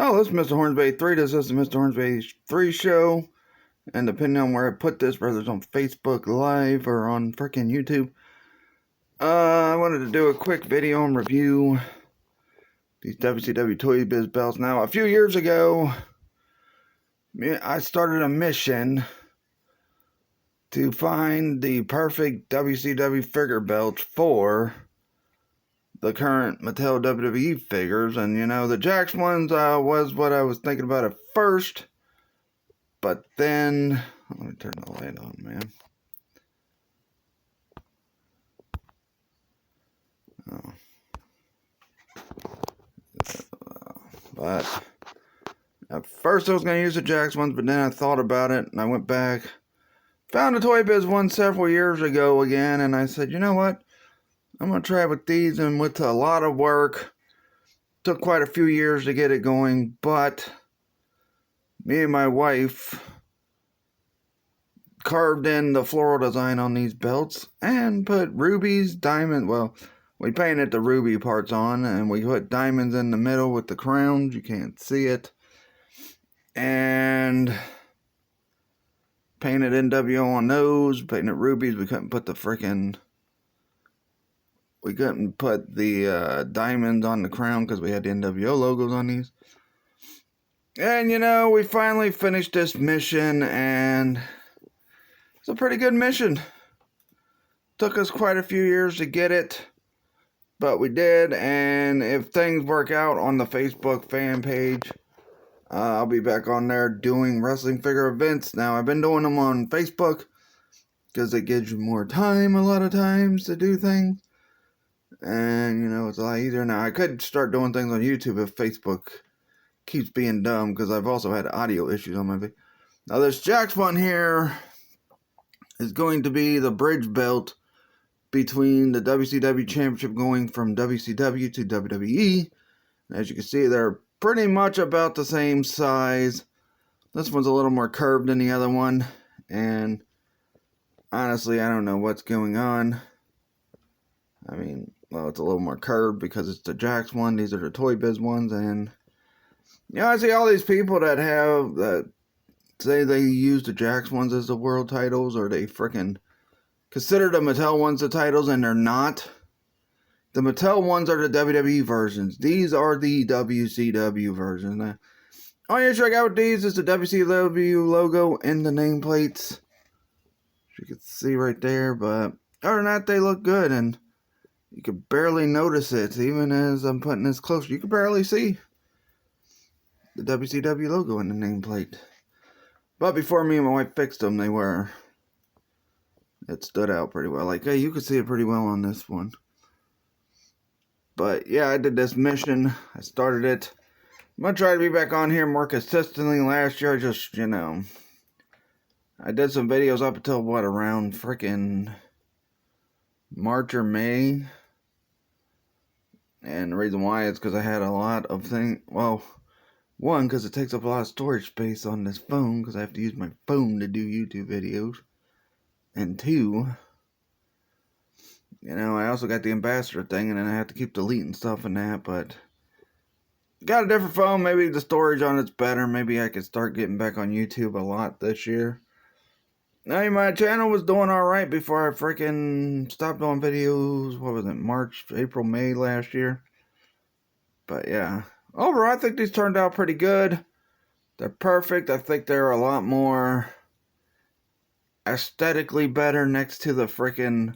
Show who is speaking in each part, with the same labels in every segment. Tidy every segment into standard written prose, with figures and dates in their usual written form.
Speaker 1: Oh, this is Mr. Hornsby 3. This is the Mr. Hornsby 3 show. And depending on where I put this, whether it's on Facebook Live or on freaking YouTube, I wanted to do a quick video and review these WCW Toy Biz belts. Now, a few years ago, I started a mission to find the perfect WCW figure belt for the current Mattel WWE figures. And, you know, the Jakks ones was what I was thinking about at first. But then, let me turn the light on, man. Oh. But at first I was going to use the Jakks ones, but then I thought about it and I went back. Found a Toy Biz one several years ago again, and I said, you know what? I'm going to try it with these, and with a lot of work. Took quite a few years to get it going, but me and my wife carved in the floral design on these belts and put rubies, diamond, well, we painted the ruby parts on, and we put diamonds in the middle with the crowns. You can't see it. And painted NWO on those, painted rubies. We couldn't put the diamonds on the crown because we had the NWO logos on these. And, you know, we finally finished this mission, and it's a pretty good mission. Took us quite a few years to get it, but we did. And if things work out on the Facebook fan page, I'll be back on there doing wrestling figure events. Now, I've been doing them on Facebook because it gives you more time a lot of times to do things. And, you know, it's a lot easier. Now, I could start doing things on YouTube if Facebook keeps being dumb, because I've also had audio issues on my video. Now, this Jakks one here is going to be the bridge belt between the WCW Championship going from WCW to WWE. As you can see, they're pretty much about the same size. This one's a little more curved than the other one, and honestly, I don't know what's going on. I mean, well, it's a little more curved because it's the Jakks one. These are the Toy Biz ones, and you know, I see all these people that say they use the Jakks ones as the world titles, or they freaking consider the Mattel ones the titles, and they're not. The Mattel ones are the WWE versions. These are the WCW versions. Now, only issue I got with these is the WCW logo in the nameplates. You can see right there, but other than that, they look good, and you can barely notice it. Even as I'm putting this closer, you can barely see the WCW logo in the nameplate. But before me and my wife fixed them, it stood out pretty well. Like, hey, you could see it pretty well on this one. But yeah, I did this mission. I started it. I'm going to try to be back on here more consistently. Last year, just, you know, I did some videos up until, what, around freaking March or May. And the reason why is because I had a lot of things. Well, one, because it takes up a lot of storage space on this phone, because I have to use my phone to do YouTube videos. And two, you know, I also got the ambassador thing, and then I have to keep deleting stuff and that, but got a different phone. Maybe the storage on it's better. Maybe I could start getting back on YouTube a lot this year. Now, my channel was doing alright before I freaking stopped doing videos. What was it? March, April, May last year. But yeah, overall, I think these turned out pretty good. They're perfect. I think they're a lot more aesthetically better next to the freaking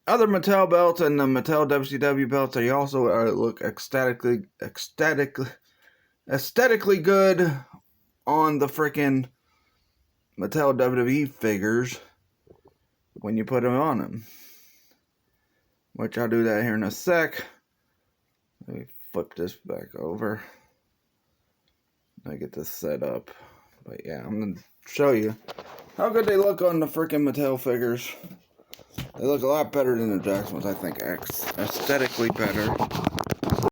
Speaker 1: other Mattel belts and the Mattel WCW belts. They also look aesthetically good on the freaking Mattel WWE figures when you put them on them. Which I'll do that here in a sec. Let me flip this back over. I get this set up. But yeah, I'm going to show you how good they look on the freaking Mattel figures. They look a lot better than the Jakks ones, I think. Aesthetically better.